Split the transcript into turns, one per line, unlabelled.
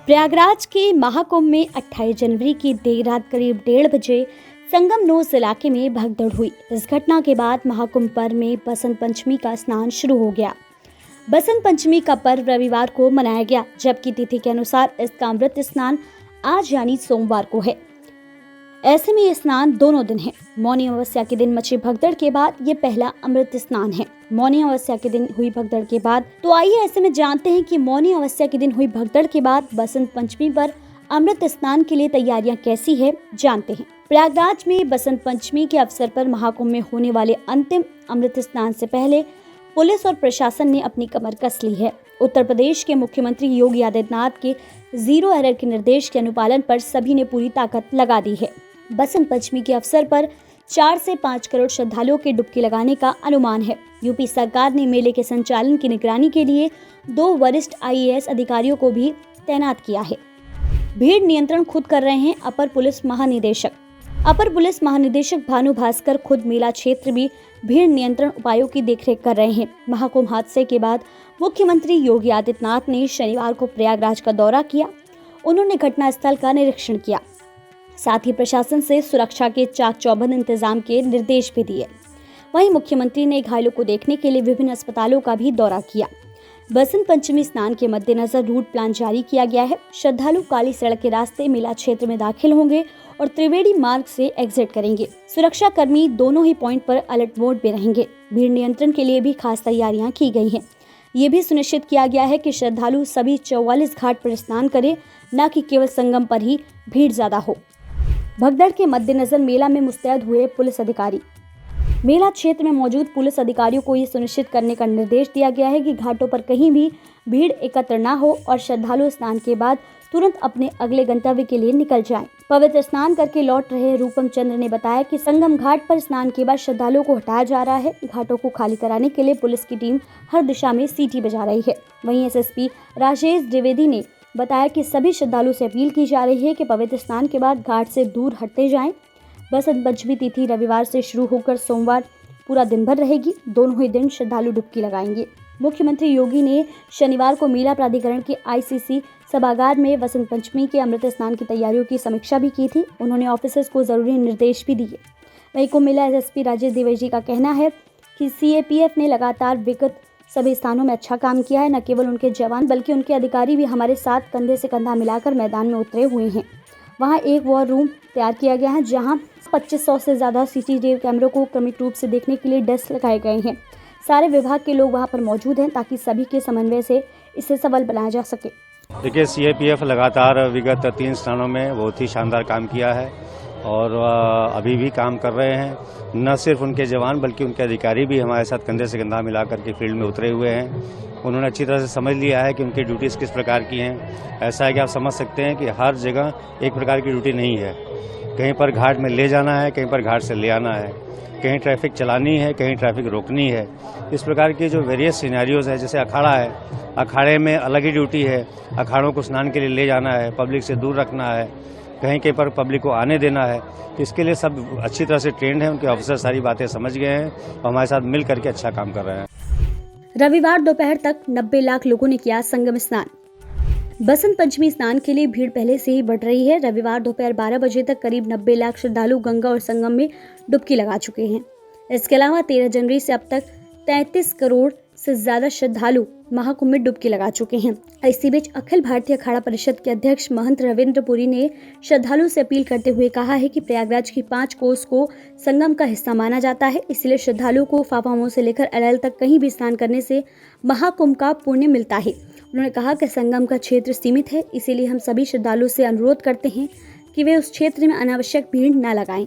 प्रयागराज के महाकुंभ में 28 जनवरी की देर रात करीब 1:30 बजे संगम नोस इलाके में भगदड़ हुई। इस घटना के बाद महाकुंभ पर्व में बसंत पंचमी का स्नान शुरू हो गया। बसंत पंचमी का पर्व रविवार को मनाया गया, जबकि तिथि के अनुसार इसका अमृत स्नान आज यानी सोमवार को है। ऐसे में ये स्नान दोनों दिन है। मौनी अमावस्या के दिन मची भगदड़ के बाद ये पहला अमृत स्नान है। मौनी अमावस्या के दिन हुई भगदड़ के बाद तो आइए ऐसे में जानते हैं कि मौनी अमावस्या के दिन हुई भगदड़ के बाद बसंत पंचमी पर अमृत स्नान के लिए तैयारियां कैसी है, जानते हैं। प्रयागराज में बसंत पंचमी के अवसर पर महाकुंभ में होने वाले अंतिम अमृत स्नान से पहले पुलिस और प्रशासन ने अपनी कमर कस ली है। उत्तर प्रदेश के मुख्यमंत्री योगी आदित्यनाथ के जीरो एरर के निर्देश के अनुपालन पर सभी ने पूरी ताकत लगा दी है। बसंत पंचमी के अवसर पर 4 से 5 करोड़ श्रद्धालुओं के डुबकी लगाने का अनुमान है। यूपी सरकार ने मेले के संचालन की निगरानी के लिए 2 वरिष्ठ आईएएस अधिकारियों को भी तैनात किया है। भीड़ नियंत्रण खुद कर रहे हैं अपर पुलिस महानिदेशक भानु भास्कर खुद मेला क्षेत्र में भीड़ नियंत्रण उपायों की देखरेख कर रहे हैं। महाकुंभ हादसे के बाद मुख्यमंत्री योगी आदित्यनाथ ने शनिवार को प्रयागराज का दौरा किया। उन्होंने घटनास्थल का निरीक्षण किया, साथ ही प्रशासन से सुरक्षा के चाक चौबंद इंतजाम के निर्देश भी दिए। वहीं मुख्यमंत्री ने घायलों को देखने के लिए विभिन्न अस्पतालों का भी दौरा किया। बसंत पंचमी स्नान के मद्देनजर रूट प्लान जारी किया गया है। श्रद्धालु काली सड़क के रास्ते मेला क्षेत्र में दाखिल होंगे और त्रिवेणी मार्ग से एग्जिट करेंगे। सुरक्षा कर्मी दोनों ही पॉइंट पर अलर्ट मोड में रहेंगे। भीड़ नियंत्रण के लिए भी खास तैयारियां की गई हैं। ये भी सुनिश्चित किया गया है कि श्रद्धालु सभी 44 घाट पर स्नान करें, न कि केवल संगम पर ही भीड़ ज्यादा हो। भगदड़ के मद्देनजर मेला में मुस्तैद हुए पुलिस अधिकारी। मेला क्षेत्र में मौजूद पुलिस अधिकारियों को ये सुनिश्चित करने का निर्देश दिया गया है कि घाटों पर कहीं भी भीड़ एकत्र न हो और श्रद्धालु स्नान के बाद तुरंत अपने अगले गंतव्य के लिए निकल जाएं। पवित्र स्नान करके लौट रहे रूपम चंद्र ने बताया कि संगम घाट पर स्नान के बाद श्रद्धालुओं को हटाया जा रहा है। घाटों को खाली कराने के लिए पुलिस की टीम हर दिशा में सीटी बजा रही है। वहीं एसएसपी राजेश द्विवेदी ने बताया कि सभी श्रद्धालु से अपील की जा रही है कि पवित्र स्नान के बाद घाट से दूर हटते जाएं। बसंत पंचमी तिथि रविवार से शुरू होकर सोमवार पूरा दिन भर रहेगी। दोनों ही दिन श्रद्धालु डुबकी लगाएंगे। मुख्यमंत्री योगी ने शनिवार को मेला प्राधिकरण के आईसीसी सभागार में बसंत पंचमी के अमृत स्नान की तैयारियों की समीक्षा भी की थी। उन्होंने ऑफिसर्स को जरूरी निर्देश भी दिए। वहीं कुंभ मेला एसएसपी राजेश द्विवेदी का कहना है कि सीएपीएफ ने लगातार विगत सभी स्थानों में अच्छा काम किया है। न केवल उनके जवान बल्कि उनके अधिकारी भी हमारे साथ कंधे से कंधा मिलाकर मैदान में उतरे हुए हैं। वहां एक वॉर रूम तैयार किया गया है, जहां 2500 से ज़्यादा सीसीटीवी कैमरों को क्रमिक रूप से देखने के लिए डेस्क लगाए गए हैं। सारे विभाग के लोग वहां पर मौजूद हैं ताकि सभी के समन्वय से इसे सफल बनाया जा सके।
देखिए, सीएपीएफ लगातार विगत 3 स्थानों में बहुत ही शानदार काम किया है और अभी भी काम कर रहे हैं। न सिर्फ उनके जवान बल्कि उनके अधिकारी भी हमारे साथ कंधे से कंधा मिलाकर के फील्ड में उतरे हुए हैं। उन्होंने अच्छी तरह से समझ लिया है कि उनकी ड्यूटीज़ किस प्रकार की हैं। ऐसा है कि आप समझ सकते हैं कि हर जगह एक प्रकार की ड्यूटी नहीं है। कहीं पर घाट में ले जाना है, कहीं पर घाट से ले आना है, कहीं ट्रैफिक चलानी है, कहीं ट्रैफिक रोकनी है। इस प्रकार के जो वेरियस सिनेरियोज है, जैसे अखाड़ा है, अखाड़े में अलग ही ड्यूटी है। अखाड़ों को स्नान के लिए ले जाना है, पब्लिक से दूर रखना है, कहीं कहीं पर पब्लिक को आने देना है। इसके लिए सब अच्छी तरह से ट्रेंड है। उनके ऑफिसर सारी बातें समझ गए हैं और हमारे साथ मिल करके अच्छा काम कर रहे हैं।
रविवार दोपहर तक 90 लाख लोगों ने किया संगम स्नान। बसंत पंचमी स्नान के लिए भीड़ पहले से ही बढ़ रही है। रविवार दोपहर 12 बजे तक करीब 90 लाख श्रद्धालु गंगा और संगम में डुबकी लगा चुके हैं। इसके अलावा 13 जनवरी से अब तक 33 करोड़ से ज्यादा श्रद्धालु महाकुंभ में डुबकी लगा चुके हैं। इसी बीच अखिल भारतीय अखाड़ा परिषद के अध्यक्ष महंत रविंद्र पुरी ने श्रद्धालुओं से अपील करते हुए कहा है कि प्रयागराज की 5 कोस को संगम का हिस्सा माना जाता है। इसलिए श्रद्धालुओं को फाफामऊ से लेकर अरैल तक कहीं भी स्नान करने से महाकुंभ का पुण्य मिलता है। उन्होंने कहा कि संगम का क्षेत्र सीमित है, इसीलिए हम सभी श्रद्धालुओं से अनुरोध करते हैं कि वे उस क्षेत्र में अनावश्यक भीड़ न लगाएं।